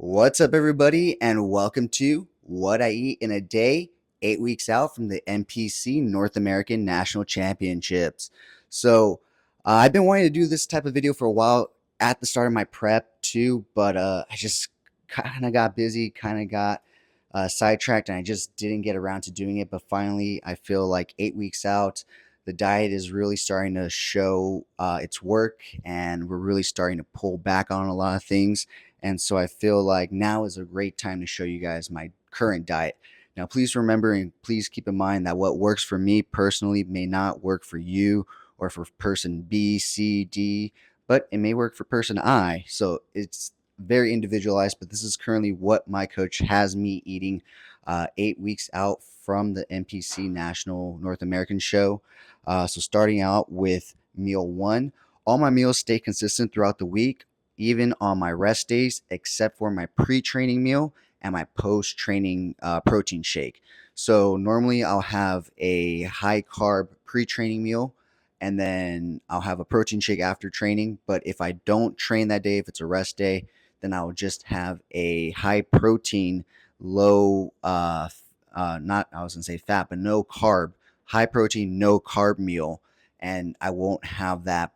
What's up, everybody, and welcome to What I Eat in a Day, 8 weeks out from the NPC North American National Championships. I've been wanting to do this type of video for a while at the start of my prep too, but I just kind of got busy, kind of got sidetracked, and I just didn't get around to doing it. But finally, I feel like 8 weeks out, the diet is really starting to show its work, and we're really starting to pull back on a lot of things. And so I feel like now is a great time to show you guys my current diet. Now, please remember and please keep in mind that what works for me personally may not work for you or for person B, C, D, but it may work for person I. So it's very individualized, but this is currently what my coach has me eating 8 weeks out from the NPC National North American Show. So starting out with meal one, all my meals stay consistent throughout the week, even on my rest days, except for my pre-training meal and my post-training protein shake. So normally I'll have a high carb pre-training meal, and then I'll have a protein shake after training. But if I don't train that day, if it's a rest day, then I'll just have a high protein, low, not, I was gonna say fat, but no carb, high protein, no carb meal. And I won't have that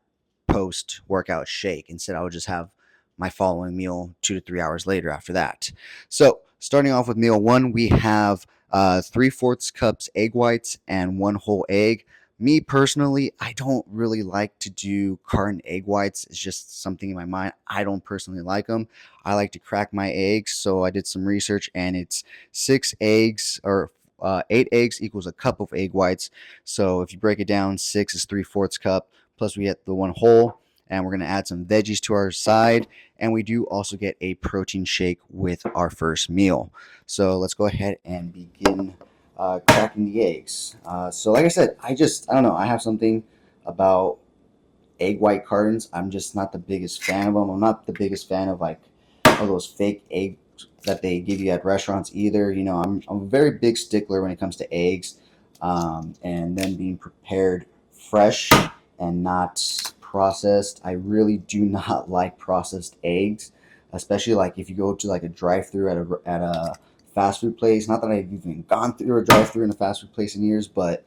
post workout shake. Instead, I will just have my following meal 2 to 3 hours later after that. So, starting off with meal one, we have 3/4 cups egg whites and one whole egg. Me personally, I don't really like to do carton egg whites. It's just something in my mind. I don't personally like them. I like to crack my eggs. So I did some research, and it's 6 eggs or 8 eggs equals a cup of egg whites. So if you break it down, 6 is 3/4 cup. Plus we get the one whole, and we're going to add some veggies to our side. And we do also get a protein shake with our first meal. So let's go ahead and begin cracking the eggs. So like I said, I don't know. I have something about egg white cartons. I'm just not the biggest fan of them. I'm not the biggest fan of like all those fake eggs that they give you at restaurants either. You know, I'm a very big stickler when it comes to eggs, and then being prepared fresh and not processed. I really do not like processed eggs, especially like if you go to like a drive-through at a fast food place. Not that I've even gone through a drive-through in a fast food place in years, but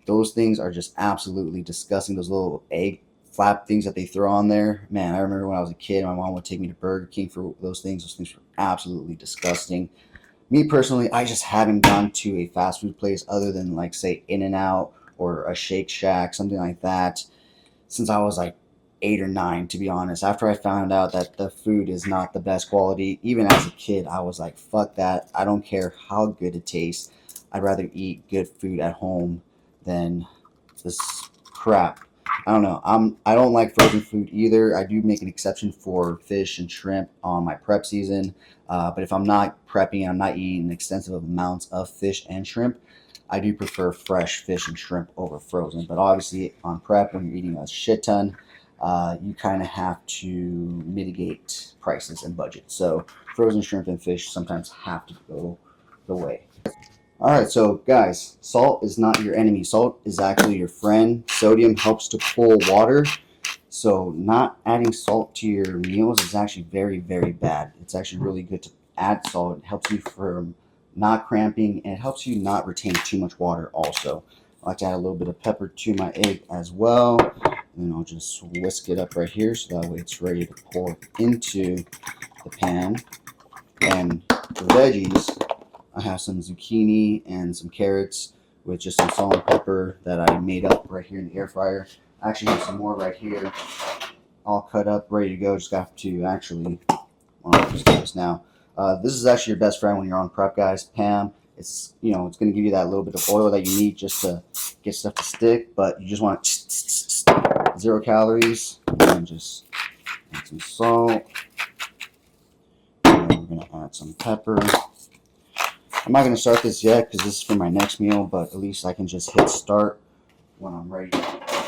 those things are just absolutely disgusting. Those little egg flap things that they throw on there. Man, I remember when I was a kid, my mom would take me to Burger King for those things. Those things were absolutely disgusting. Me personally, I just haven't gone to a fast food place other than like say In-N-Out or a Shake Shack, something like that, since I was like 8 or 9, to be honest. After I found out that the food is not the best quality, even as a kid, I was like, fuck that. I don't care how good it tastes. I'd rather eat good food at home than this crap. I don't know. I don't like frozen food either. I do make an exception for fish and shrimp on my prep season. But if I'm not prepping and I'm not eating extensive amounts of fish and shrimp, I do prefer fresh fish and shrimp over frozen. But obviously, on prep, when you're eating a shit ton, you kind of have to mitigate prices and budget. So frozen shrimp and fish sometimes have to go the way. All right, so guys, salt is not your enemy. Salt is actually your friend. Sodium helps to pull water. So not adding salt to your meals is actually very, very bad. It's actually really good to add salt. It helps you from not cramping, and it helps you not retain too much water also. I like to add a little bit of pepper to my egg as well. And then I'll just whisk it up right here so that way it's ready to pour into the pan. And the veggies, I have some zucchini and some carrots with just some salt and pepper that I made up right here in the air fryer. I actually have some more right here, all cut up, ready to go. Just got to actually, I'll just do this now. This is actually your best friend when you're on prep, guys. Pam. It's it's going to give you that little bit of oil that you need just to get stuff to stick, but you just want 0 calories. And just add some salt. And then we're going to add some pepper. I'm not going to start this yet because this is for my next meal, but at least I can just hit start when I'm ready to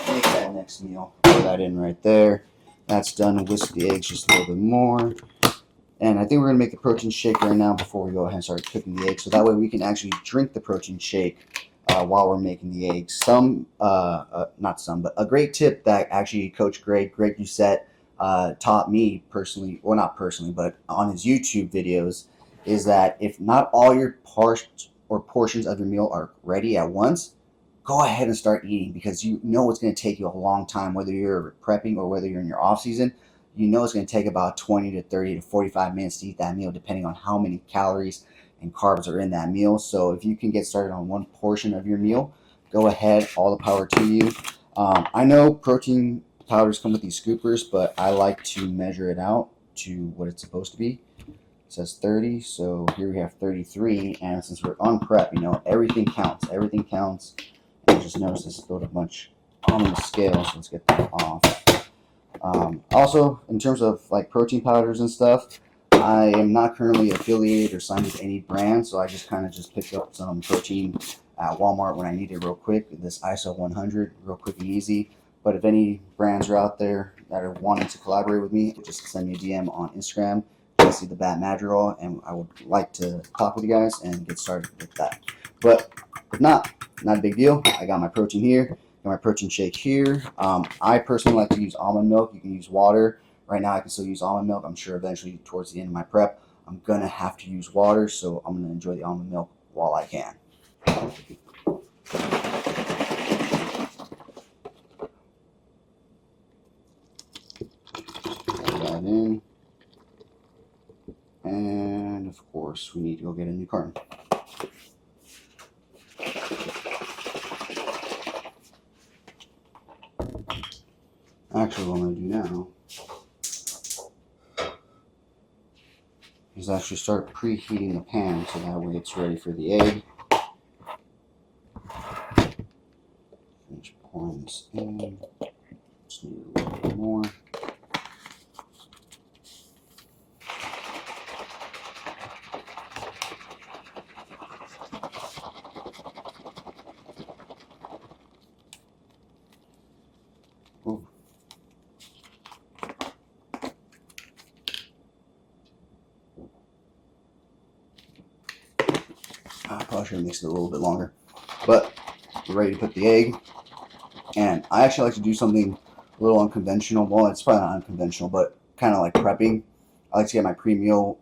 make that next meal. Pour that in right there. That's done. Whisk the eggs just a little bit more. And I think we're going to make the protein shake right now before we go ahead and start cooking the eggs. So that way we can actually drink the protein shake while we're making the eggs. Not some, but a great tip that actually Coach Greg Doucette taught me personally, well, not personally, but on his YouTube videos, is that if not all your parts or portions of your meal are ready at once, go ahead and start eating, because you know it's going to take you a long time, whether you're prepping or whether you're in your off season. You know it's going to take about 20 to 30 to 45 minutes to eat that meal, depending on how many calories and carbs are in that meal. So if you can get started on one portion of your meal, go ahead, all the power to you. I know protein powders come with these scoopers, but I like to measure it out to what it's supposed to be. It says 30, so here we have 33, and since we're on prep, everything counts. Everything counts. I just noticed this spilled a bunch on the scale, so let's get that off. Also, in terms of like protein powders and stuff, I am not currently affiliated or signed with any brand, so I just kind of just picked up some protein at Walmart when I need it real quick. This ISO 100, real quick and easy. But if any brands are out there that are wanting to collaborate with me, just send me a DM on Instagram. You can see the bat Madrigal, and I would like to talk with you guys and get started with that. But if not a big deal. I got my protein here. Got my protein shake here. I personally like to use almond milk. You can use water. Right now I can still use almond milk. I'm sure eventually towards the end of my prep, I'm going to have to use water, so I'm going to enjoy the almond milk while I can. Put that in. And of course, we need to go get a new carton. Actually, what I'm going to do now is actually start preheating the pan so that way it's ready for the egg. Finish pouring this in. Just need a little bit more. Ooh. I probably should have mixed it a little bit longer, but we're ready to put the egg. And I actually like to do something a little unconventional. Well, it's probably not unconventional, but kind of like prepping. I like to get my pre-meal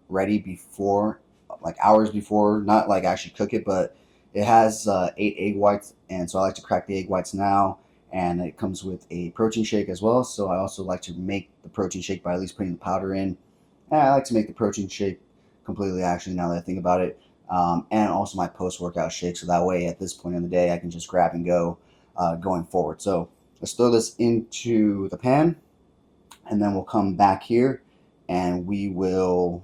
ready before, like hours before, not like actually cook it, but it has 8 egg whites, and so I like to crack the egg whites now, and it comes with a protein shake as well. So I also like to make the protein shake by at least putting the powder in. And I like to make the protein shake completely, actually, now that I think about it. And also my post-workout shake, so that way at this point in the day I can just grab and go going forward. So let's throw this into the pan, and then we'll come back here and we will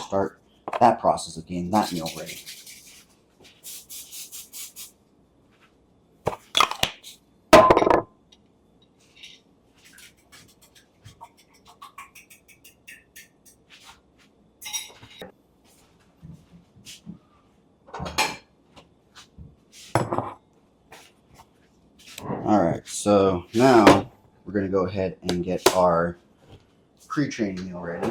start that process of getting that meal ready. Alright, so now we're going to go ahead and get our pre-training meal ready,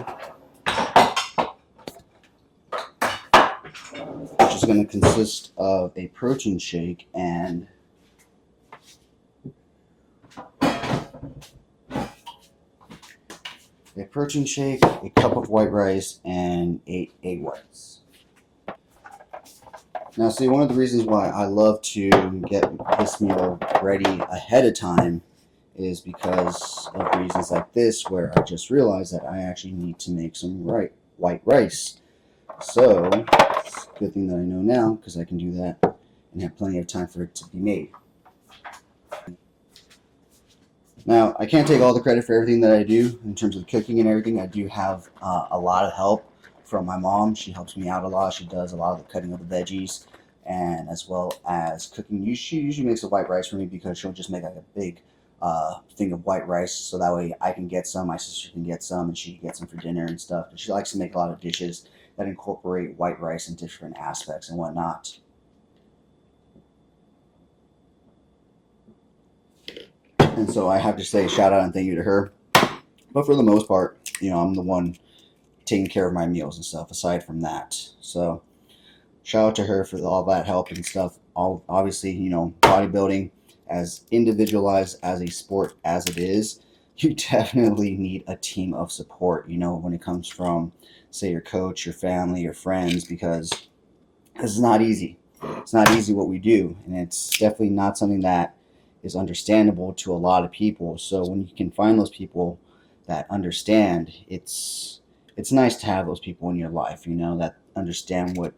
which is going to consist of a protein shake and a cup of white rice, and 8 egg whites. Now, see, one of the reasons why I love to get this meal ready ahead of time is because of reasons like this, where I just realized that I actually need to make some white rice. So, it's a good thing that I know now, because I can do that and have plenty of time for it to be made. Now, I can't take all the credit for everything that I do in terms of cooking and everything. I do have a lot of help from my mom. She helps me out a lot. She does a lot of the cutting of the veggies, and as well as cooking. She usually makes the white rice for me, because she'll just make like a big thing of white rice, so that way I can get some, my sister can get some, and she can get some for dinner and stuff. But she likes to make a lot of dishes that incorporate white rice in different aspects and whatnot. And so I have to say shout out and thank you to her. But for the most part, I'm the one taking care of my meals and stuff aside from that. So shout out to her for all that help and stuff. Obviously, bodybuilding, as individualized as a sport as it is, you definitely need a team of support, when it comes from, say, your coach, your family, your friends, because this is not easy. It's not easy what we do, and it's definitely not something that is understandable to a lot of people. So when you can find those people that understand, it's nice to have those people in your life, that understand what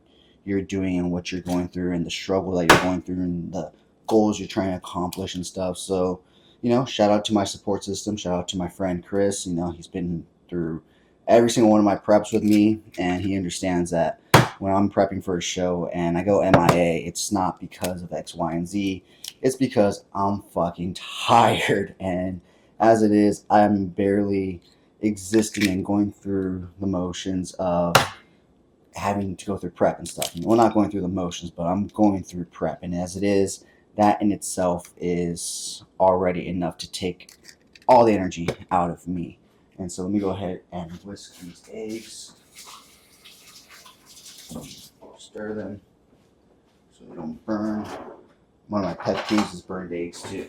you're doing and what you're going through and the struggle that you're going through and the goals you're trying to accomplish and stuff. So, shout out to my support system. Shout out to my friend Chris. He's been through every single one of my preps with me, and he understands that when I'm prepping for a show and I go MIA, it's not because of X, Y, and Z. It's because I'm fucking tired. And as it is, I'm barely existing and going through the motions of having to go through prep and stuff. Well, not going through the motions, but I'm going through prep. And as it is, that in itself is already enough to take all the energy out of me. And so let me go ahead and whisk these eggs. Stir them so they don't burn. One of my pet peeves is burned eggs too.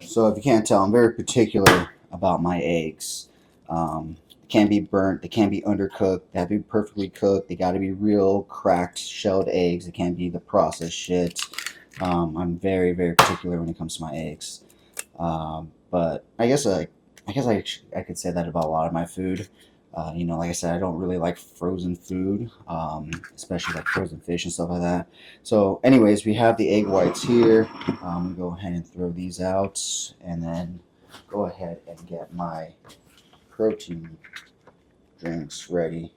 So if you can't tell, I'm very particular about my eggs. They can't be burnt. They can't be undercooked. They have to be perfectly cooked. They got to be real cracked, shelled eggs. They can't be the processed shit. I'm very, very particular when it comes to my eggs. But I guess I could say that about a lot of my food. Like I said, I don't really like frozen food, especially like frozen fish and stuff like that. So anyways, we have the egg whites here. Go ahead and throw these out, and then go ahead and get my protein drinks ready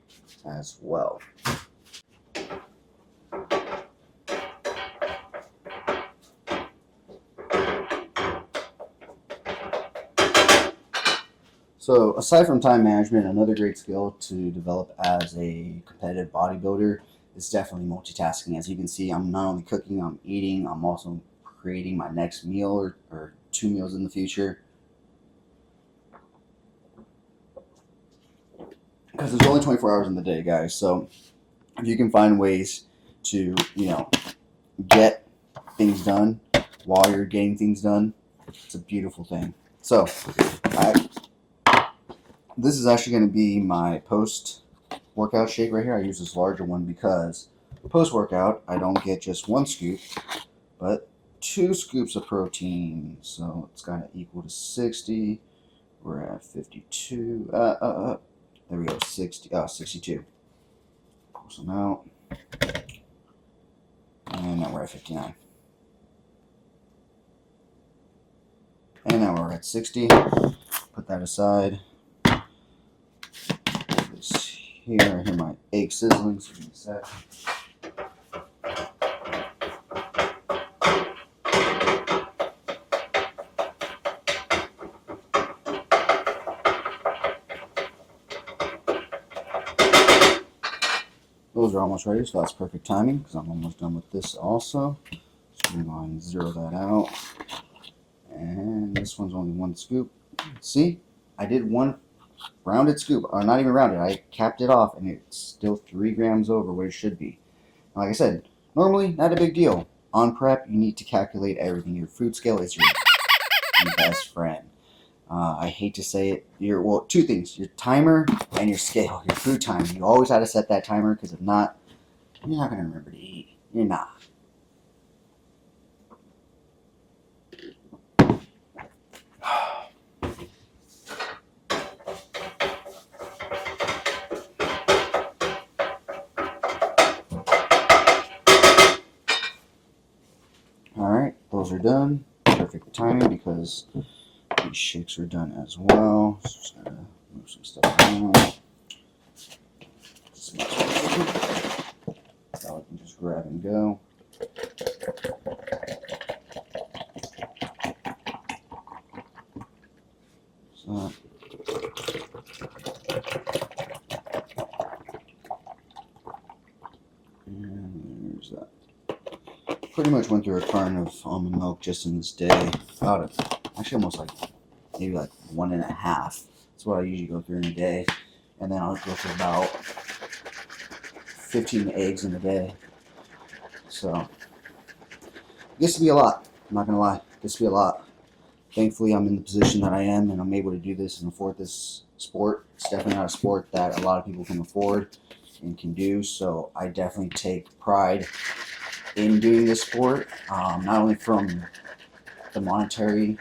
as well. So aside from time management, another great skill to develop as a competitive bodybuilder is definitely multitasking. As you can see, I'm not only cooking, I'm eating, I'm also creating my next meal or 2 meals in the future. Because there's only 24 hours in the day, guys. So if you can find ways to, get things done while you're getting things done, it's a beautiful thing. So this is actually going to be my post-workout shake right here. I use this larger one because post-workout, I don't get just one scoop, but 2 scoops of protein. So it's got to equal to 60. We're at 52. There we go, 62. Pull some out. And now we're at 59. And now we're at 60. Put that aside. Here, I hear my egg sizzling, so give me a sec. Those are almost ready, so that's perfect timing because I'm almost done with this also. So we're going to zero that out. And this one's only 1 scoop. See, I did 1 rounded scoop, or not even rounded. I capped it off, and it's still 3 grams over what it should be. Like I said, normally not a big deal. On prep, you need to calculate everything. Your food scale is your best friend. I hate to say it. 2 things: your timer and your scale. Your food timer. You always have to set that timer because if not, you're not going to remember to eat. You're not. Alright, those are done. Perfect timing because these shakes are done as well. So just gotta move some stuff around. Now I can just grab and go. So, and there's that. Pretty much went through a carton of almond milk just in this day. Actually almost maybe 1.5. That's what I usually go through in a day. And then I'll go through about 15 eggs in a day. So it gets to be a lot. I'm not gonna lie, it gets to be a lot. Thankfully, I'm in the position that I am, and I'm able to do this and afford this sport. It's definitely not a sport that a lot of people can afford and can do. So I definitely take pride in doing this sport, not only from the monetary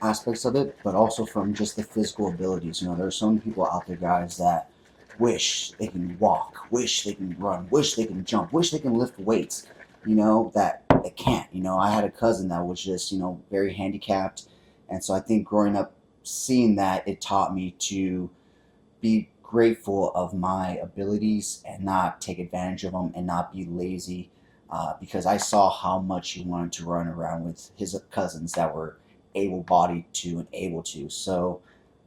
aspects of it, but also from just the physical abilities. You know, there are so many people out there, guys, that wish they can walk, wish they can run, wish they can jump, wish they can lift weights, you know, that they can't. You know, I had a cousin that was just, you know, very handicapped. And so I think growing up, seeing that, it taught me to be grateful of my abilities and not take advantage of them and not be lazy, because I saw how much he wanted to run around with his cousins that were able-bodied to and able to. So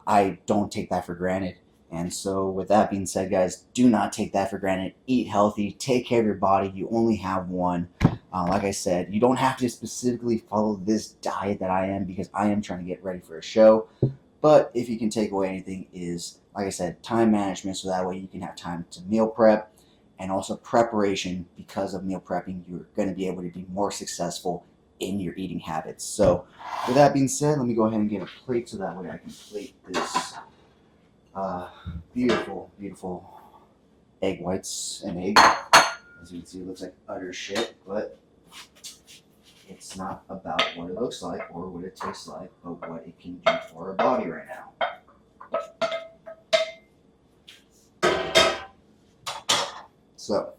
I don't take that for granted. And so, with that being said, guys, do not take that for granted. Eat healthy, take care of your body. You only have one. Like I said, you don't have to specifically follow this diet that I am, because I am trying to get ready for a show. But if you can take away anything, is, like I said, time management, so that way you can have time to meal prep, and also preparation. Because of meal prepping, you're going to be able to be more successful in your eating habits. So with that being said, let me go ahead and get a plate so that way I can plate this beautiful, beautiful egg whites and egg. As you can see, it looks like utter shit, but it's not about what it looks like or what it tastes like, but what it can do for our body right now. So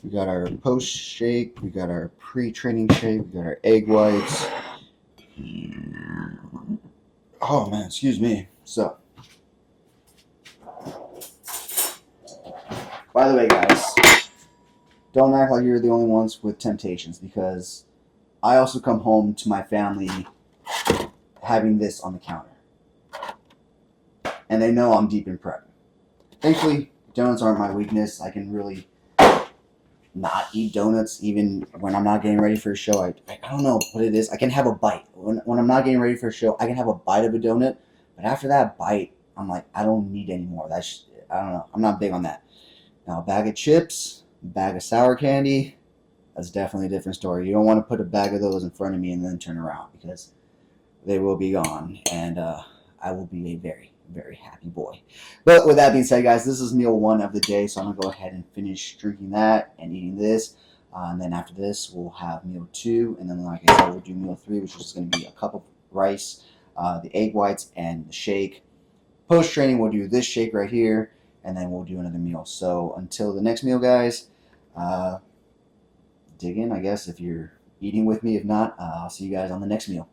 we got our post shake, we got our pre-training shake, we got our egg whites. Oh man, excuse me. So, by the way, guys, don't act like you're the only ones with temptations, because I also come home to my family having this on the counter, and they know I'm deep in prep. Thankfully, donuts aren't my weakness. I can really not eat donuts even when I'm not getting ready for a show. I don't know what it is. I can have a bite. When I'm not getting ready for a show, I can have a bite of a donut, but after that bite, I'm like, I don't need any more. I don't know. I'm not big on that. Now, a bag of chips, a bag of sour candy, that's definitely a different story. You don't want to put a bag of those in front of me and then turn around, because they will be gone, and I will be a very, very happy boy. But with that being said, guys, this is meal one of the day, so I'm going to go ahead and finish drinking that and eating this. And then after this, we'll have meal two, and then, like I said, we'll do meal three, which is going to be a cup of rice, the egg whites, and the shake. Post-training, we'll do this shake right here, and then we'll do another meal. So until the next meal, guys, dig in, I guess, if you're eating with me. If not, I'll see you guys on the next meal.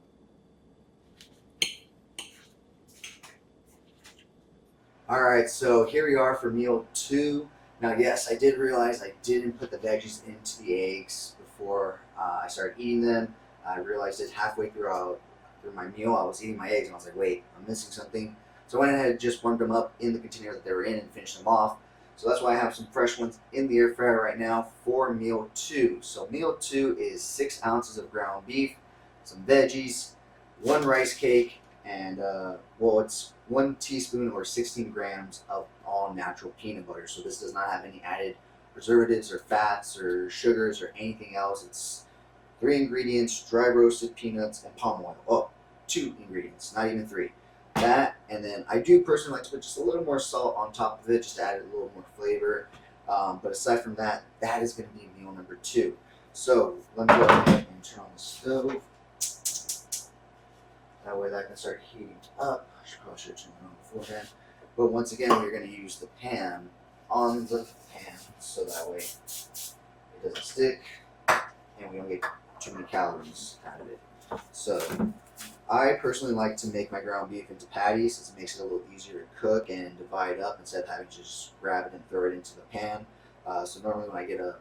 Alright, so here we are for meal two. Now, yes, I did realize I didn't put the veggies into the eggs before I started eating them. I realized it halfway through my meal. I was eating my eggs, and I was like, wait, I'm missing something. So I went ahead and just warmed them up in the container that they were in and finished them off. So that's why I have some fresh ones in the air fryer right now for meal two. So meal two is 6 ounces of ground beef, some veggies, 1 rice cake, and it's 1 teaspoon or 16 grams of all natural peanut butter. So this does not have any added preservatives or fats or sugars or anything else. It's 3 ingredients: dry roasted peanuts and palm oil. Oh, 2 ingredients, not even 3. That, and then I do personally like to put just a little more salt on top of it, just to add a little more flavor. But aside from that, that is going to be meal number 2. So let me go ahead and turn on the stove. That way that can start heating up. I probably should turn it on beforehand. But once again, we're going to use the pan on the pan, so that way it doesn't stick and we don't get too many calories out of it. So I personally like to make my ground beef into patties, since it makes it a little easier to cook and divide up instead of having to just grab it and throw it into the pan. So normally when I get a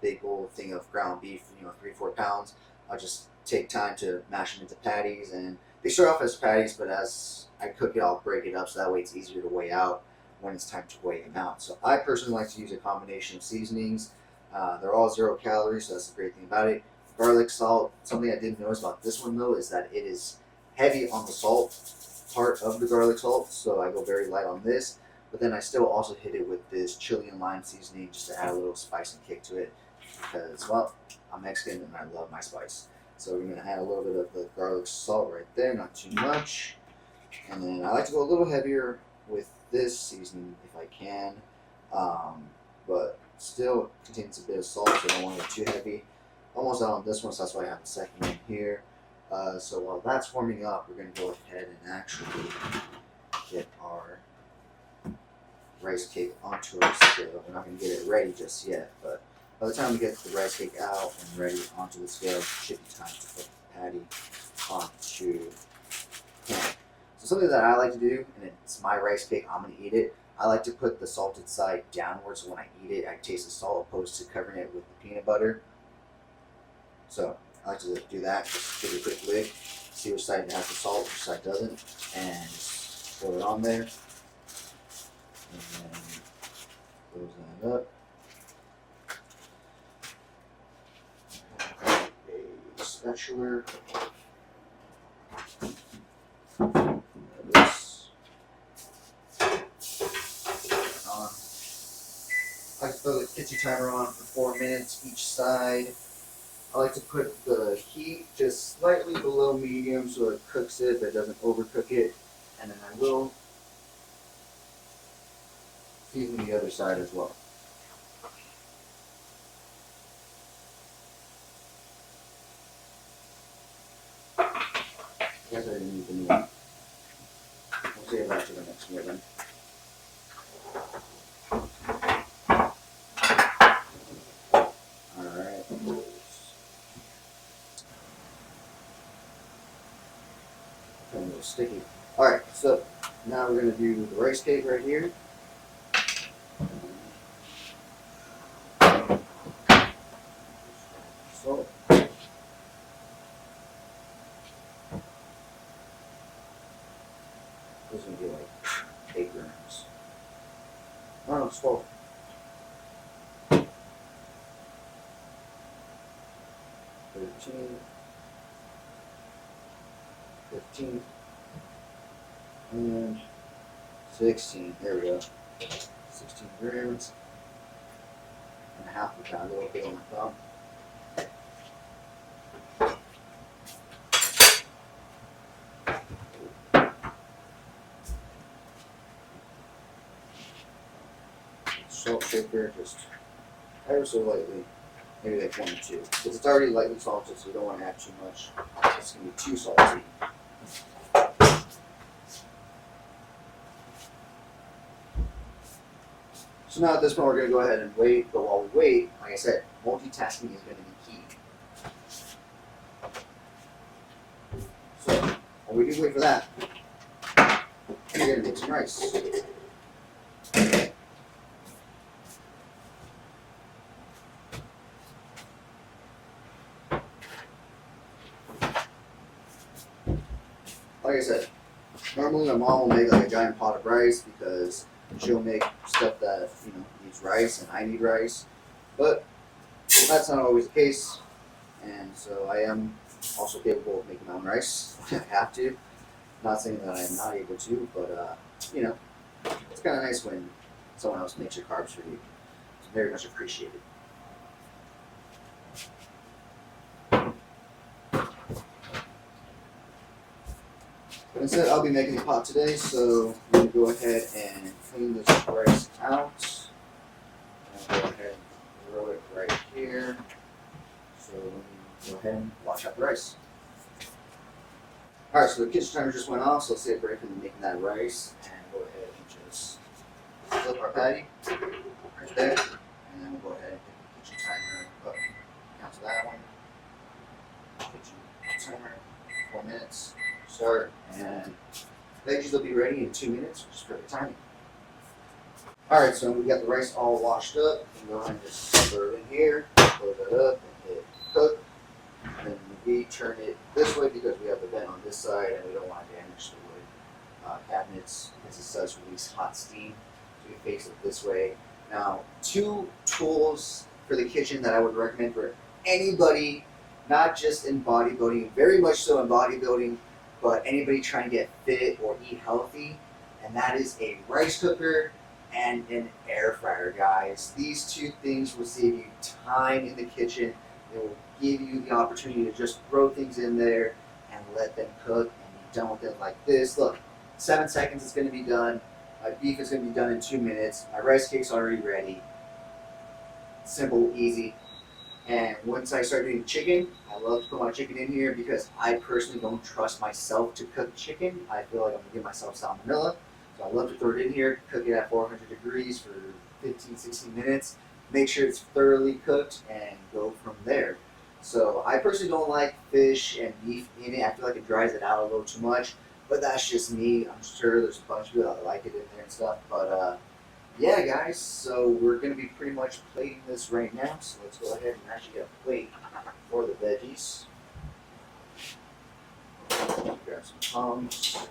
big bowl thing of ground beef, 3-4 pounds, I'll just take time to mash them into patties, and they start off as patties, but as I cook it, I'll break it up, so that way it's easier to weigh out when it's time to weigh them out. So I personally like to use a combination of seasonings. They're all 0 calories, so that's the great thing about it. Garlic, salt. Something I didn't notice about this one, though, is that it is heavy on the salt part of the garlic salt, so I go very light on this. But then I still also hit it with this chili and lime seasoning just to add a little spice and kick to it because, well, I'm Mexican and I love my spice. So we're gonna add a little bit of the garlic salt right there, not too much. And then I like to go a little heavier with this seasoning if I can, but still contains a bit of salt, so I don't want it too heavy. Almost out on this one, so that's why I have the second one here. So while that's warming up, we're going to go ahead and actually get our rice cake onto our scale. We're not going to get it ready just yet, but by the time we get the rice cake out and ready onto the scale, it should be time to put the patty onto the pan. So something that I like to do, and it's my rice cake, I'm going to eat it. I like to put the salted side downwards, so when I eat it, I taste the salt opposed to covering it with the peanut butter. So I like to do that, just give it a quick lick, see which side has the salt, which side doesn't, and just throw it on there. And then close that up. A spatula. This on. I like to throw the kitchen timer on for 4 minutes each side. I like to put the heat just slightly below medium so it cooks it but doesn't overcook it. And then I will season the other side as well. I guess I didn't need the new one. We'll save that to the next year then. Alright. A little sticky. Alright, so now we're going to do the rice cake right here. So, this is going to be like 8 grams. Oh no, it's 12. 13. 15. And 16. There we go. 16 grams. And half of that, a little bit on my thumb. Salt shaker, just ever so lightly, maybe like 1 or 2. Because it's already lightly salted, so you don't want to add too much. It's going to be too salty. So now at this point we're going to go ahead and wait, but while we wait, like I said, multitasking is going to be key. So while we do wait for that, we're going to make some rice. Like I said, normally my mom will make like a giant pot of rice because she'll make stuff that, you know, needs rice and I need rice. But that's not always the case. And so I am also capable of making my own rice if I have to. Not saying that I'm not able to, but you know, it's kind of nice when someone else makes your carbs for you. It's very much appreciated. But instead, I'll be making the pot today, so I'm going to go ahead and clean this rice out. I'll go ahead and throw it right here. So let me go ahead and wash out the rice. Alright, so the kitchen timer just went off, so let's take a break from making that rice and go ahead and just flip our patty right there. And then we'll go ahead and pick the kitchen timer up. Cancel that one. Kitchen timer, 4 minutes. Start, and veggies will be ready in 2 minutes, which is perfect timing. Alright, so we got the rice all washed up. We can go ahead and just throw it in here, close it up, and hit cook. And then we turn it this way because we have the vent on this side and we don't want to damage the wood cabinets because it does release hot steam. So we face it this way. Now, 2 tools for the kitchen that I would recommend for anybody, not just in bodybuilding, very much so in bodybuilding, but anybody trying to get fit or eat healthy, and that is a rice cooker and an air fryer, guys. These two things will save you time in the kitchen. It will give you the opportunity to just throw things in there and let them cook and be done with it like this. Look, 7 seconds is going to be done. My beef is going to be done in 2 minutes. My rice cake's already ready. Simple, easy. And once I start doing chicken, I love to put my chicken in here because I personally don't trust myself to cook chicken. I feel like I'm going to give myself salmonella. So I love to throw it in here, cook it at 400 degrees for 15, 16 minutes. Make sure it's thoroughly cooked and go from there. So I personally don't like fish and beef in it. I feel like it dries it out a little too much. But that's just me. I'm sure there's a bunch of people that like it in there and stuff. But yeah, guys, so we're going to be pretty much plating this right now. So let's go ahead and actually get a plate for the veggies. Grab some tongs.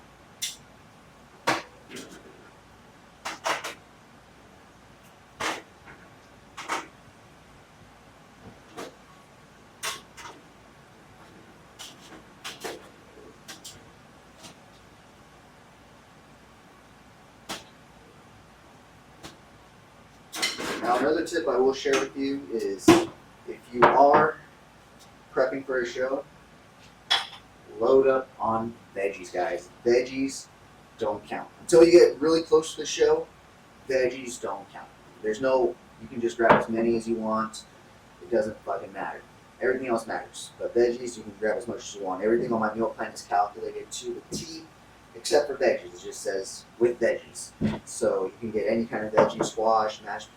Now, another tip I will share with you is if you are prepping for a show, load up on veggies, guys. Veggies don't count. Until you get really close to the show, veggies don't count. There's no, you can just grab as many as you want. It doesn't fucking matter. Everything else matters. But veggies, you can grab as much as you want. Everything on my meal plan is calculated to the T, except for veggies. It just says with veggies. So you can get any kind of veggie, squash, not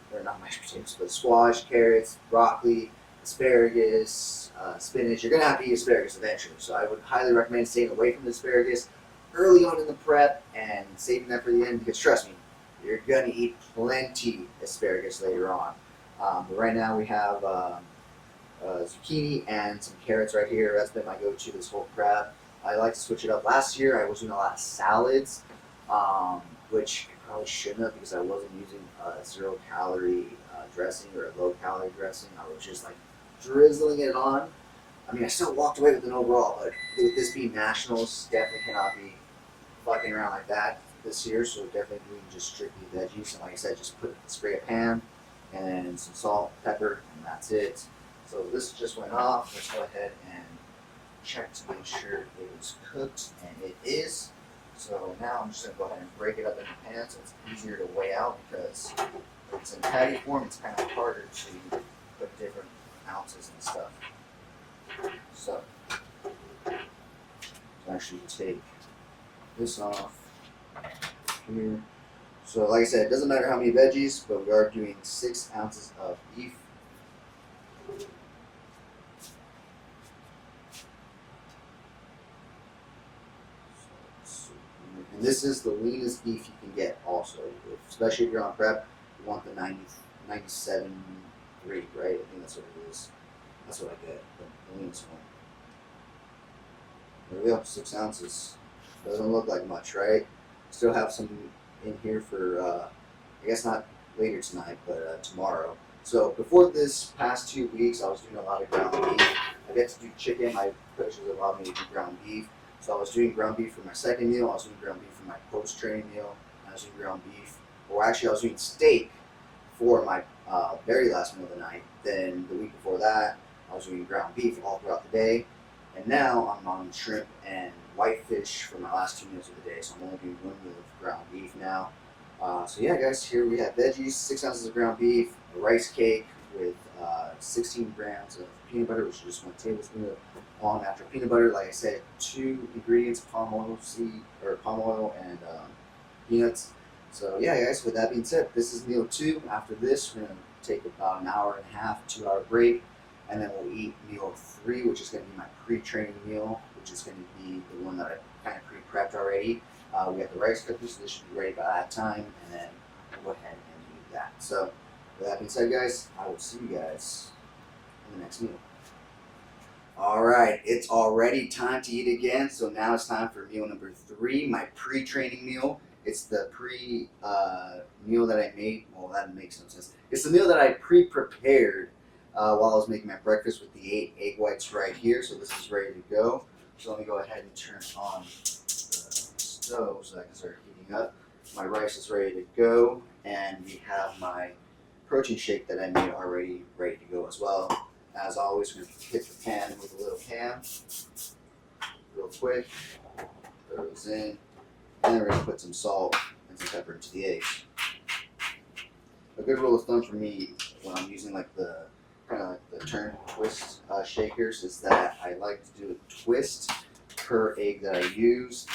mashed potatoes, but squash, carrots, broccoli, asparagus, spinach. You're gonna have to eat asparagus eventually. So I would highly recommend staying away from the asparagus early on in the prep and saving that for the end because trust me, you're gonna eat plenty asparagus later on. But right now we have zucchini and some carrots right here. That's been my go-to this whole prep. I like to switch it up. Last year I was doing a lot of salads, which I probably shouldn't have because I wasn't using a 0-calorie dressing or a low-calorie dressing. I was just like drizzling it on. I mean, I still walked away with an overall, but with this being nationals, definitely cannot be fucking around like that this year. So definitely doing just strictly veggies. And like I said, just spray a pan and some salt, pepper, and that's it. So this just went off. Let's go ahead and check to make sure it was cooked, and it is. So now I'm just going to go ahead and break it up in the pan so it's easier to weigh out because if it's in patty form, it's kind of harder to put different ounces and stuff. So actually take this off here. So like I said, it doesn't matter how many veggies, but we are doing 6 ounces of beef. And this is the leanest beef you can get also. Especially if you're on prep, you want the 97.3, right? I think that's what it is. That's what I get, the leanest one. There we go, 6 ounces. Doesn't look like much, right? Still have some in here for, I guess not later tonight, but tomorrow. So before this past 2 weeks, I was doing a lot of ground beef. I get to do chicken. My coaches allowed me to do ground beef. So I was doing ground beef for my second meal. I was doing ground beef for my post-training meal. I was doing ground beef, or actually I was doing steak for my very last meal of the night. Then the week before that, I was doing ground beef all throughout the day. And now I'm on shrimp and whitefish for my last 2 meals of the day. So I'm only doing 1 meal of ground beef now. So yeah, guys, here we have veggies, 6 ounces of ground beef, a rice cake with 16 grams of peanut butter, which is just 1 tablespoon of long natural peanut butter. Like I said, 2 ingredients: palm oil and peanuts. So yeah, guys, with that being said, this is meal 2. After this, we're gonna take about an hour and a half, 2-hour break, and then we'll eat meal 3, which is gonna be my pre-training meal, which is gonna be the one that I kind of pre-prepped already. We got the rice cooker, so this should be ready by that time, and then we'll go ahead and eat that. So with that being said, guys, I will see you guys in the next meal. Alright, it's already time to eat again, so now it's time for meal number 3, my pre-training meal. It's the meal that I made. Well, that makes no sense. It's the meal that I pre-prepared while I was making my breakfast with the 8 egg whites right here. So this is ready to go. So let me go ahead and turn on the stove so I can start heating up. My rice is ready to go. and we have my protein shake that I made already ready to go as well. As always, we're going to hit the pan with a little pan real quick, throw those in, and then we're going to put some salt and some pepper into the eggs. A good rule of thumb for me when I'm using like the kind of like the turn twist shakers is that I like to do a twist per egg that I use.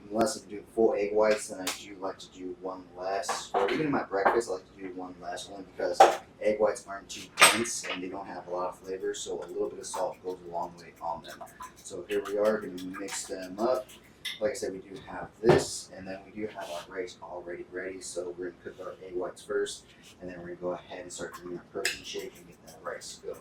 Unless I do full egg whites, then I do like to do one less. Or even in my breakfast, I like to do one less, only because egg whites aren't too dense and they don't have a lot of flavor, so a little bit of salt goes a long way on them. So here we are going to mix them up. Like I said, we do have this, and then we do have our rice already ready. So we're going to cook our egg whites first, and then we're going to go ahead and start doing our protein shake and get that rice going.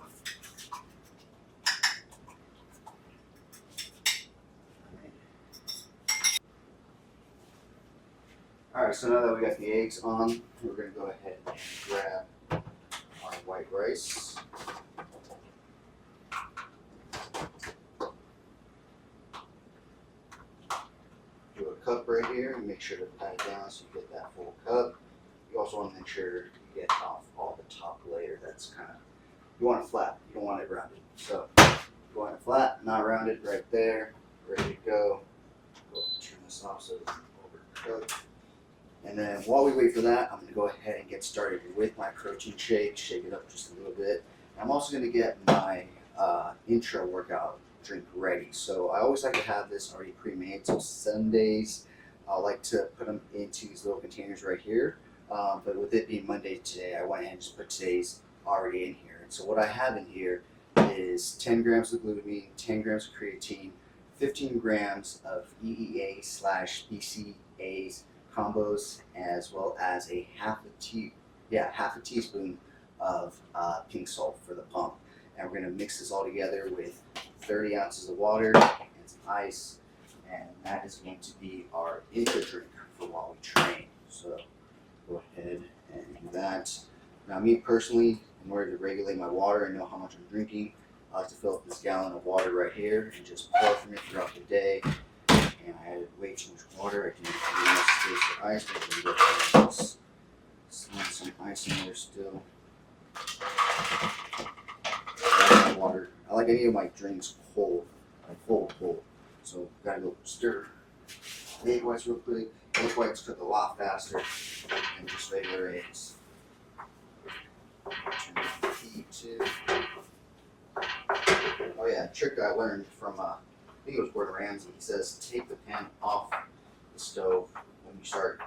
Alright, so now that we got the eggs on, we're going to go ahead and grab our white rice. Do a cup right here and make sure to pat it down so you get that full cup. You also want to make sure you get off all the top layer. That's kind of, you want it flat, you don't want it rounded. So you want it flat, not rounded, right there, ready to go. Go turn this off so it doesn't overcook. And then while we wait for that, I'm going to go ahead and get started with my protein shake, shake it up just a little bit. And I'm also going to get my intra workout drink ready. So I always like to have this already pre-made. So Sundays, I like to put them into these little containers right here. But with it being Monday today, I went ahead and just put today's already in here. And so what I have in here is 10 grams of glutamine, 10 grams of creatine, 15 grams of EEA/BCAAs combos, as well as a half a teaspoon of pink salt for the pump. And we're going to mix this all together with 30 ounces of water and some ice, and that is going to be our intra drink for while we train. So go ahead and do that. Now me personally, in order to regulate my water and know how much I'm drinking, I like to fill up this gallon of water right here and just pour from it throughout the day. And I added way too much water. I can use space for ice, but I'm going to go ahead and just slide some ice in there still. Water. I like any of my drinks cold, like cold. So gotta go stir the egg whites real quick. Egg whites cook a lot faster than just regular eggs. Turn the heat too. Oh yeah, trick I learned from I think it was Gordon Ramsay. He says take the pan off the stove when you start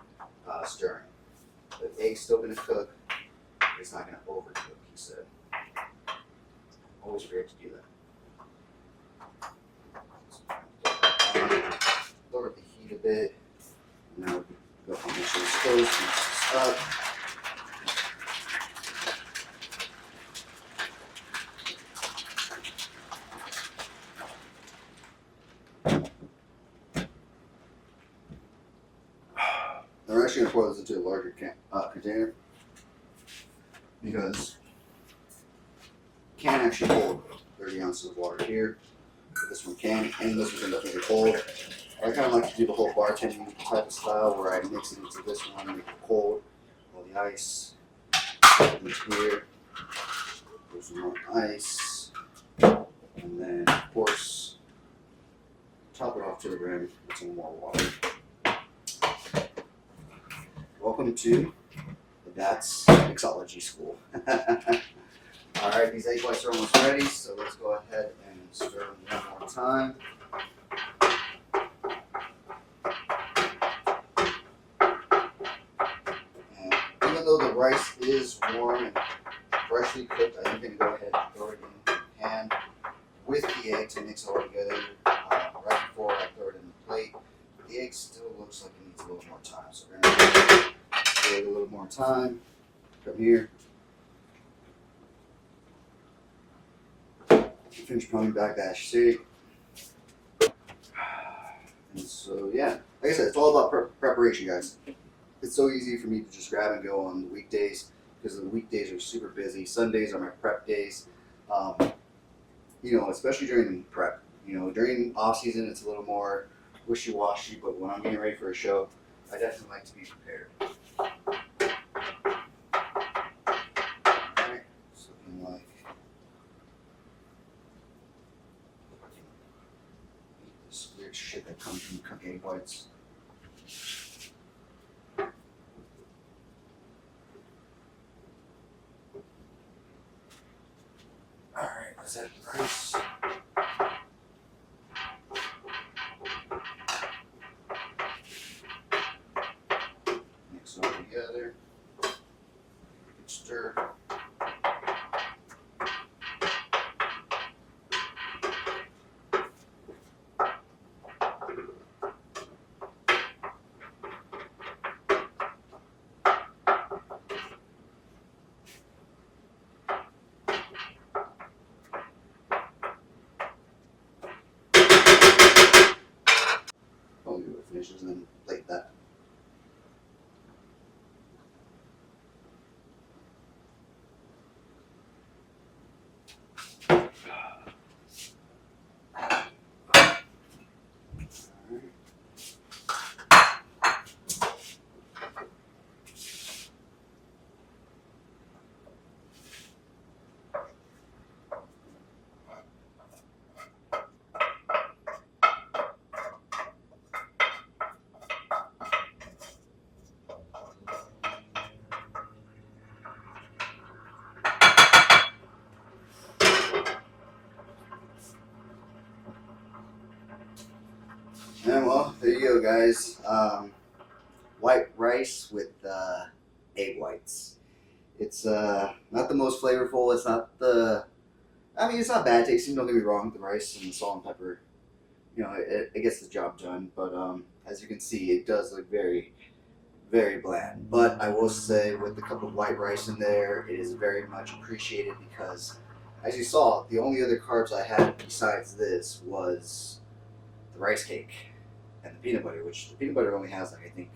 stirring. The egg's still gonna cook. It's not gonna overcook, he said. Always forget to do that. Lower the heat a bit. Now we go ahead and make sure it's closed, mix this up. We're actually going to pour this into a larger container because can actually hold 30 ounces of water here. But this one can, and this one can definitely cold. I kind of like to do the whole bartending type of style where I mix it into this one, make it cold, all the ice into here, put some more ice, and then of course top it off to the rim with some more water. Welcome to the That's Mixology School. Alright, these egg whites are almost ready, so let's go ahead and stir them one more time. And even though the rice is warm and freshly cooked, I am going to go ahead and throw it in the pan with the egg to mix it all together right before I throw it in the plate. The egg still looks like it needs a little more time, so we're going to give it a little more time. Come here. Finish pounding back that shake. And so yeah, like I said, it's all about preparation, guys. It's so easy for me to just grab and go on the weekdays because the weekdays are super busy. Sundays are my prep days. Especially during prep. During off season, it's a little more wishy-washy, but when I'm getting ready for a show, I definitely like to be prepared. This weird shit that comes from cooking egg whites. Alright, let's add the rice. Mix it all together. Stir. I'll do it finishes and then plate that. And well, there you go, guys. White rice with egg whites. It's not the most flavorful. It's not the. I mean, it's not bad tasting. Don't get me wrong. The rice and the salt and pepper, it gets the job done. But as you can see, it does look very, very bland. But I will say, with the cup of white rice in there, it is very much appreciated because, as you saw, the only other carbs I had besides this was the rice cake and the peanut butter, which the peanut butter only has like I think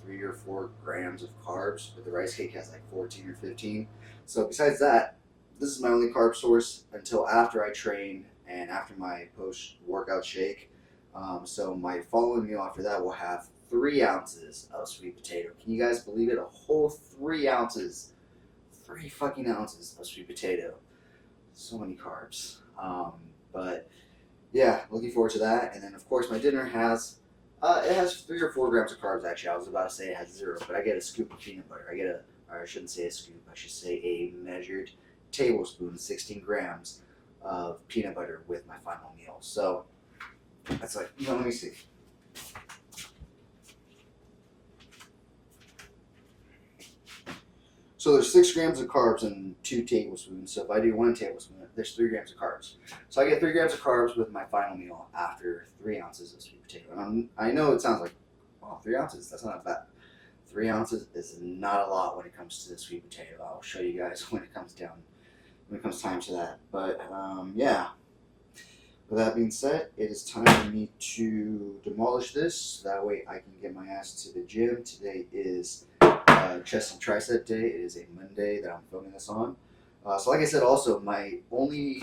3 or 4 grams of carbs, but the rice cake has like 14 or 15. So besides that, this is my only carb source until after I train and after my post-workout shake. So my following meal after that will have 3 ounces of sweet potato. Can you guys believe it? A whole 3 ounces. 3 fucking ounces of sweet potato. So many carbs. But yeah, looking forward to that. And then of course my dinner has it has 3 or 4 grams of carbs. Actually, I was about to say it has 0, but I get a scoop of peanut butter. Or I shouldn't say a scoop. I should say a measured tablespoon, 16 grams of peanut butter with my final meal. So that's like, let me see. So there's 6 grams of carbs and 2 tablespoons. So if I do 1 tablespoon, there's 3 grams of carbs. So I get 3 grams of carbs with my final meal after 3 ounces of sweet potato. And I know it sounds like, oh, 3 ounces, that's not bad. 3 ounces is not a lot when it comes to the sweet potato. I'll show you guys when it comes time to that. But yeah. With that being said, it is time for me to demolish this. That way I can get my ass to the gym. Today is chest and tricep day. It is a Monday that I'm filming this on. So like I said, also my only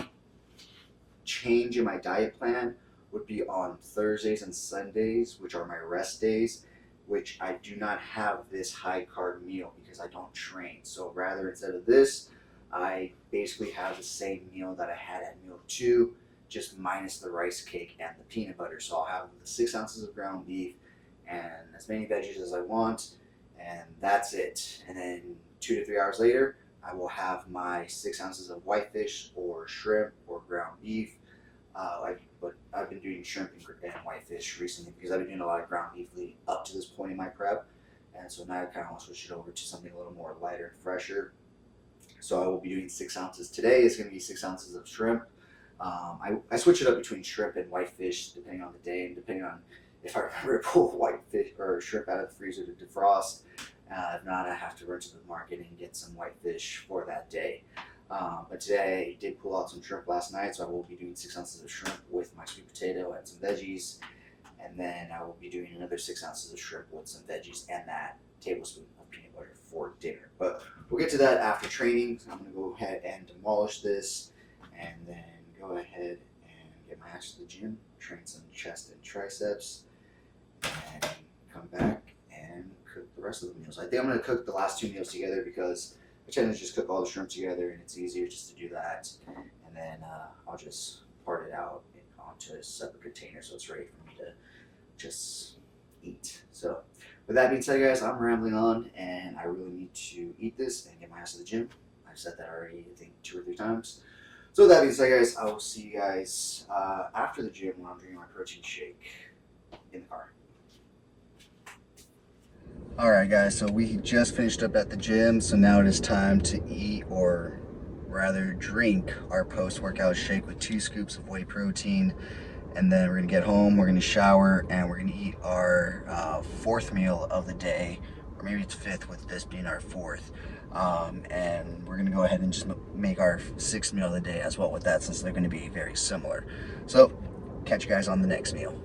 change in my diet plan would be on Thursdays and Sundays, which are my rest days, which I do not have this high carb meal because I don't train. So rather, instead of this, I basically have the same meal that I had at meal 2, just minus the rice cake and the peanut butter. So I'll have the 6 ounces of ground beef and as many veggies as I want, and that's it. And then 2 to 3 hours later, I will have my 6 ounces of whitefish or shrimp or ground beef. But I've been doing shrimp and whitefish recently because I've been doing a lot of ground beef leading up to this point in my prep. And so now I kind of want to switch it over to something a little more lighter and fresher. So I will be doing 6 ounces today. It's going to be 6 ounces of shrimp. I switch it up between shrimp and whitefish depending on the day and depending on if I remember to pull whitefish or shrimp out of the freezer to defrost. If not, I have to run to the market and get some whitefish for that day. But today I did pull out some shrimp last night, so I will be doing 6 ounces of shrimp with my sweet potato and some veggies. And then I will be doing another 6 ounces of shrimp with some veggies and that tablespoon of peanut butter for dinner. But we'll get to that after training. So I'm going to go ahead and demolish this and then go ahead and get my ass to the gym, train some chest and triceps, and come back and cook the rest of the meals. I think I'm going to cook the last 2 meals together because I tend to just cook all the shrimp together and it's easier just to do that. And then I'll just part it out on onto a separate container so it's ready for me to just eat. So with that being said, guys, I'm rambling on, and I really need to eat this and get my ass to the gym. I've said that already, I think 2 or 3 times. So with that being said, guys, I will see you guys after the gym when I'm drinking my protein shake in the car. Alright guys, so we just finished up at the gym, so now it is time to eat, or rather drink, our post-workout shake with 2 scoops of whey protein. And then we're gonna get home, we're gonna shower, and we're gonna eat our 4th meal of the day, or maybe it's 5th with this being our 4th. And we're gonna go ahead and just make our 6th meal of the day as well with that, since they're gonna be very similar. So catch you guys on the next meal.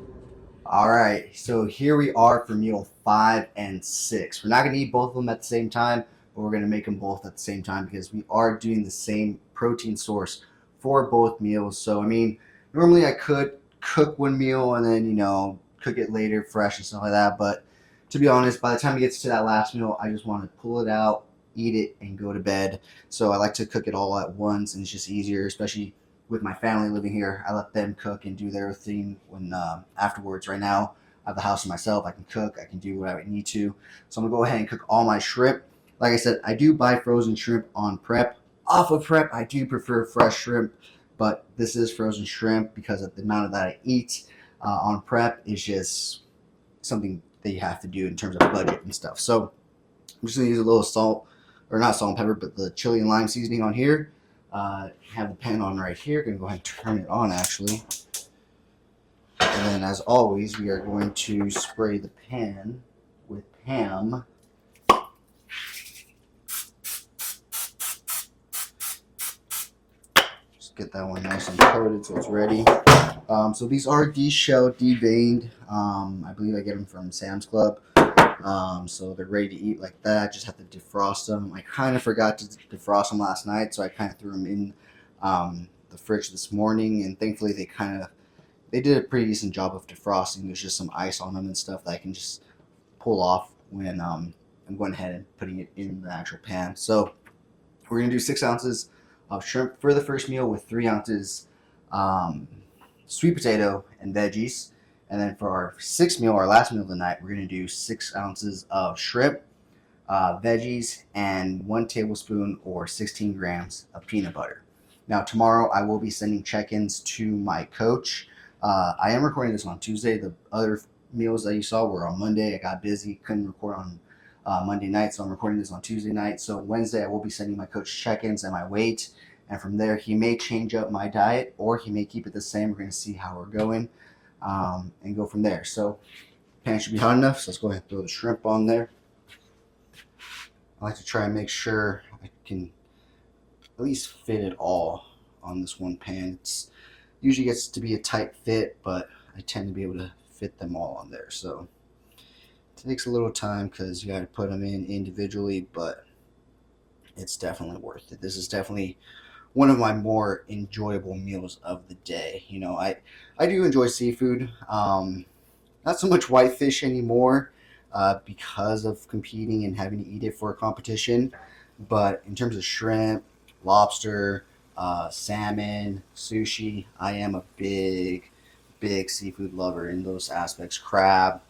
All right, so here we are for meal 5 and 6. We're not going to eat both of them at the same time, but we're going to make them both at the same time because we are doing the same protein source for both meals. So, I mean, normally I could cook one meal and then, cook it later fresh and stuff like that. But to be honest, by the time it gets to that last meal, I just want to pull it out, eat it, and go to bed. So I like to cook it all at once, and it's just easier, especially with my family living here. I let them cook and do their thing when afterwards. Right now, I have the house to myself. I can cook. I can do what I need to. So I'm going to go ahead and cook all my shrimp. Like I said, I do buy frozen shrimp on prep. Off of prep, I do prefer fresh shrimp, but this is frozen shrimp because of the amount that I eat. On prep is just something that you have to do in terms of budget and stuff. So I'm just going to use a little salt, or not salt and pepper, but the chili and lime seasoning on here. Have the pan on right here. Going to go ahead and turn it on actually. And then as always, we are going to spray the pan with ham. Just get that one nice and coated so it's ready. So these are de-shelled, de-veined. I believe I get them from Sam's Club. So they're ready to eat like that. Just have to defrost them. I kind of forgot to defrost them last night, so I kind of threw them in the fridge this morning, and thankfully they did a pretty decent job of defrosting. There's just some ice on them and stuff that I can just pull off when I'm going ahead and putting it in the actual pan. So we're gonna do 6 ounces of shrimp for the first meal with 3 ounces sweet potato and veggies. And then for our 6th meal, our last meal of the night, we're going to do 6 ounces of shrimp, veggies, and 1 tablespoon or 16 grams of peanut butter. Now, tomorrow I will be sending check-ins to my coach. I am recording this on Tuesday. The other meals that you saw were on Monday. I got busy, couldn't record on Monday night, so I'm recording this on Tuesday night. So Wednesday I will be sending my coach check-ins and my weight. And from there, he may change up my diet or he may keep it the same. We're going to see how we're going. And go from there. So pan should be hot enough, so let's go ahead and throw the shrimp on there. I like to try and make sure I can at least fit it all on this one pan. It usually gets to be a tight fit, but I tend to be able to fit them all on there. So it takes a little time because you got to put them in individually, but it's definitely worth it. This is definitely one of my more enjoyable meals of the day. I do enjoy seafood. Not so much whitefish anymore because of competing and having to eat it for a competition. But in terms of shrimp, lobster, salmon, sushi, I am a big, big seafood lover in those aspects. Crab.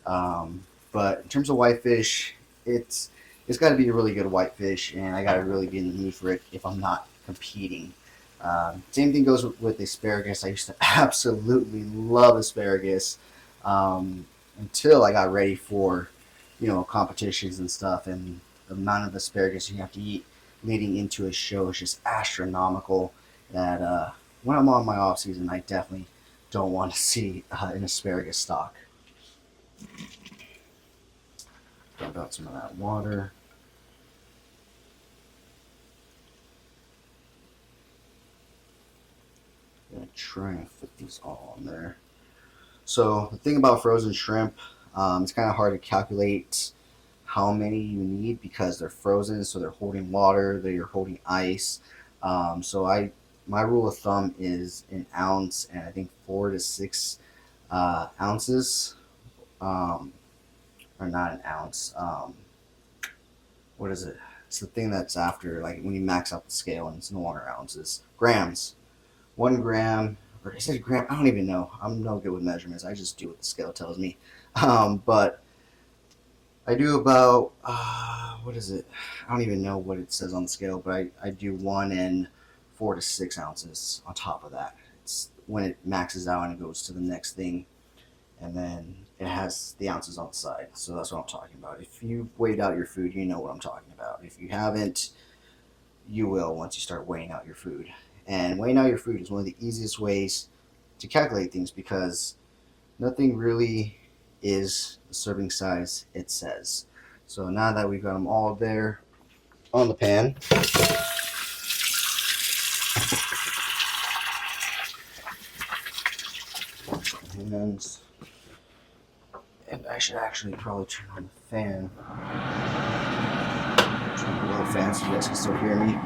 But in terms of whitefish, it's got to be a really good whitefish, and I got to really be in the mood for it if I'm not competing. Same thing goes with asparagus. I used to absolutely love asparagus until I got ready for, competitions and stuff. And the amount of asparagus you have to eat leading into a show is just astronomical. That when I'm on my off season, I definitely don't want to see an asparagus stock. Dump out some of that water. Gonna try and fit these all on there. So the thing about frozen shrimp, it's kind of hard to calculate how many you need because they're frozen, so they're holding water, they're holding ice. My rule of thumb is an ounce, and I think 4 to 6 ounces, or not an ounce. What is it? It's the thing that's after, like when you max out the scale and it's no longer ounces. Grams. 1 gram or I said gram. I don't even know. I'm no good with measurements. I just do what the scale tells me. But I do about what is it? I don't even know what it says on the scale, but I do 1 and 4 to 6 ounces on top of that. It's when it maxes out and it goes to the next thing, and then it has the ounces on the side. So that's what I'm talking about. If you've weighed out your food, you know what I'm talking about. If you haven't, you will once you start weighing out your food. And weighing out your food is one of the easiest ways to calculate things because nothing really is the serving size it says. So now that we've got them all there on the pan, and I should actually probably turn on the fan. Turn on the little fan so you guys can still hear me.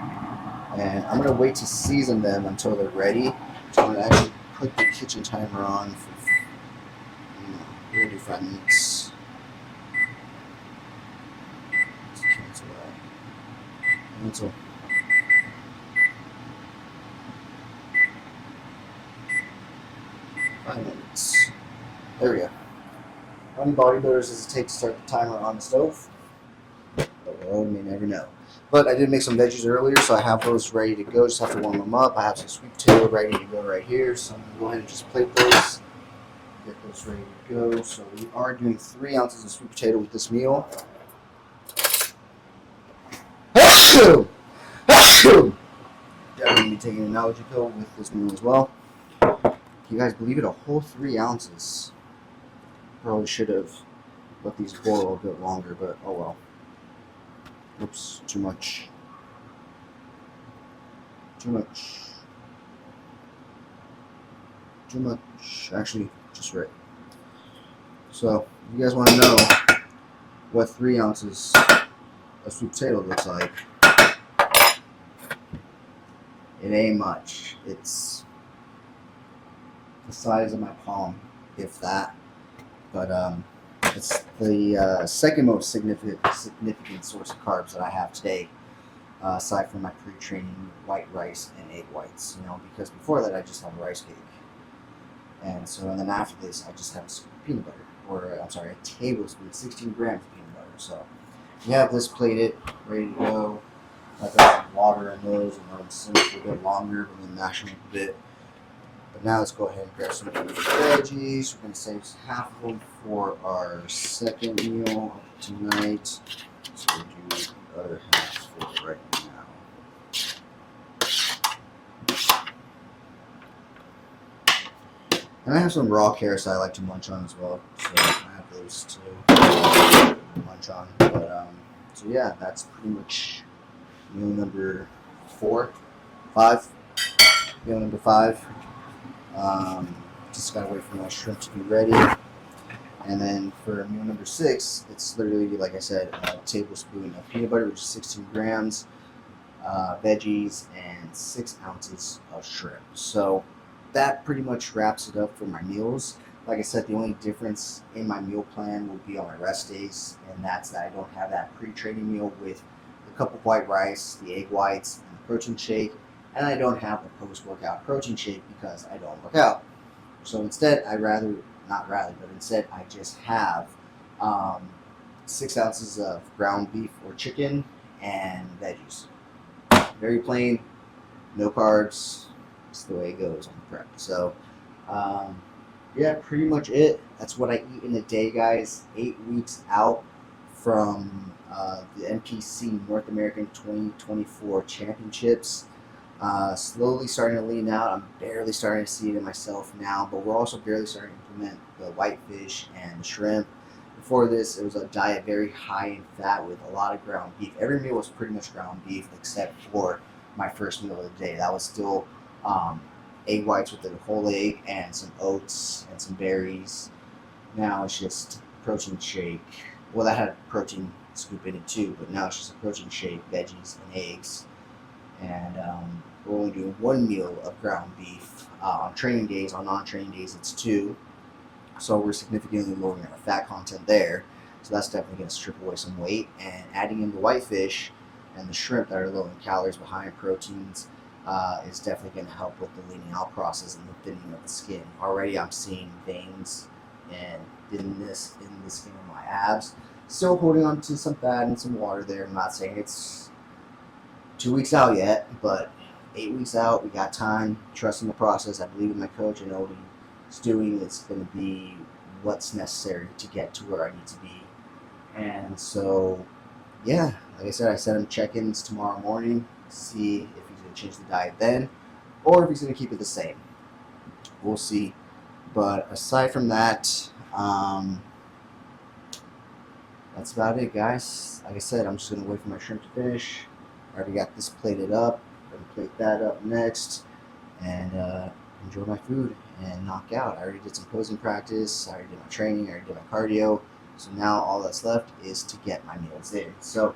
And I'm gonna wait to season them until they're ready. So I'm gonna actually put the kitchen timer on for we're gonna do 5 minutes. Let's cancel that. Cancel. Minutes. There we go. How many bodybuilders does it take to start the timer on the stove? Well, you may never know. But I did make some veggies earlier, so I have those ready to go. Just have to warm them up. I have some sweet potato ready to go right here, so I'm going to go ahead and just plate those. Get those ready to go. So we are doing 3 ounces of sweet potato with this meal. Definitely be taking an allergy pill with this meal as well. Can you guys believe it? A whole 3 ounces. Probably should have let these boil a bit longer, but oh well. Oops, too much. Too much. Too much. Actually, just right. So, if you guys want to know what 3 ounces of sweet potato looks like, it ain't much. It's the size of my palm, if that. But it's the second most significant source of carbs that I have today, aside from my pre-training white rice and egg whites. You know, because before that I just had rice cake, and so and then after this I just have a scoop of peanut butter, or I'm sorry, a tablespoon, 16 grams of peanut butter. So you have this plated, ready to go. I've got some water in those and let them simmer for a bit longer, and then mash them up a bit. But now let's go ahead and grab some of these veggies. We're going to save half of them for our second meal tonight. So we'll do the other half for right now. And I have some raw carrots that I like to munch on as well. So I have those to munch on. But so yeah, that's pretty much meal number 5. Meal number 5. Just gotta wait for my shrimp to be ready. And then for meal number 6, it's literally, like I said, a tablespoon of peanut butter, which is 16 grams, veggies, and 6 ounces of shrimp. So that pretty much wraps it up for my meals. Like I said, the only difference in my meal plan will be on my rest days, and that's that I don't have that pre-training meal with the cup of white rice, the egg whites, and the protein shake. And I don't have the post-workout protein shake because I don't work out. So instead, instead I just have 6 ounces of ground beef or chicken and veggies. Very plain, no carbs. That's the way it goes on the prep. So yeah, pretty much it. That's what I eat in a day, guys. 8 weeks out from the NPC North American 2024 Championships. Slowly starting to lean out. I'm barely starting to see it in myself now, but we're also barely starting to implement the whitefish and the shrimp. Before this, it was a diet very high in fat with a lot of ground beef. Every meal was pretty much ground beef except for my first meal of the day. That was still egg whites with a whole egg and some oats and some berries. Now it's just protein shake. Well, that had protein scoop in it too, but now it's just a protein shake, veggies, and eggs. And we're only doing 1 meal of ground beef on training days. On non-training days, it's 2. So we're significantly lowering our fat content there. So that's definitely going to strip away some weight. And adding in the whitefish and the shrimp that are low in calories but high in proteins is definitely going to help with the leaning out process and the thinning of the skin. Already I'm seeing veins and thinness in the skin of my abs. Still holding on to some fat and some water there. I'm not saying it's 2 weeks out yet, but 8 weeks out, we got time. Trusting the process. I believe in my coach. I know what he's doing. It's going to be what's necessary to get to where I need to be. And so, yeah, like I said, I set him check-ins tomorrow morning. See if he's going to change the diet then, or if he's going to keep it the same. We'll see. But aside from that, that's about it, guys. Like I said, I'm just going to wait for my shrimp to finish. I already got this plated up. I'm going to plate that up next and enjoy my food and knock out. I already did some posing practice. I already did my training. I already did my cardio. So now all that's left is to get my meals in. So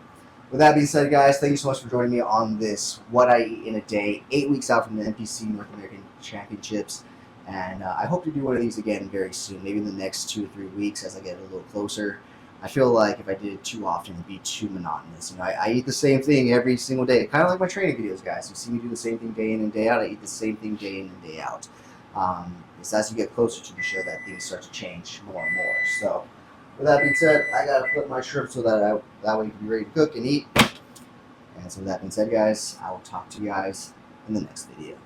with that being said, guys, thank you so much for joining me on this What I Eat in a Day, 8 weeks out from the NPC North American Championships. And I hope to do one of these again very soon, maybe in the next 2 or 3 weeks as I get a little closer. I feel like if I did it too often, it'd be too monotonous. You know, I eat the same thing every single day. Kind of like my training videos, guys. You see me do the same thing day in and day out. I eat the same thing day in and day out. It's as you get closer to the show that things start to change more and more. So, with that being said, I gotta flip my shrimp so that way you can be ready to cook and eat. And so with that being said, guys, I will talk to you guys in the next video.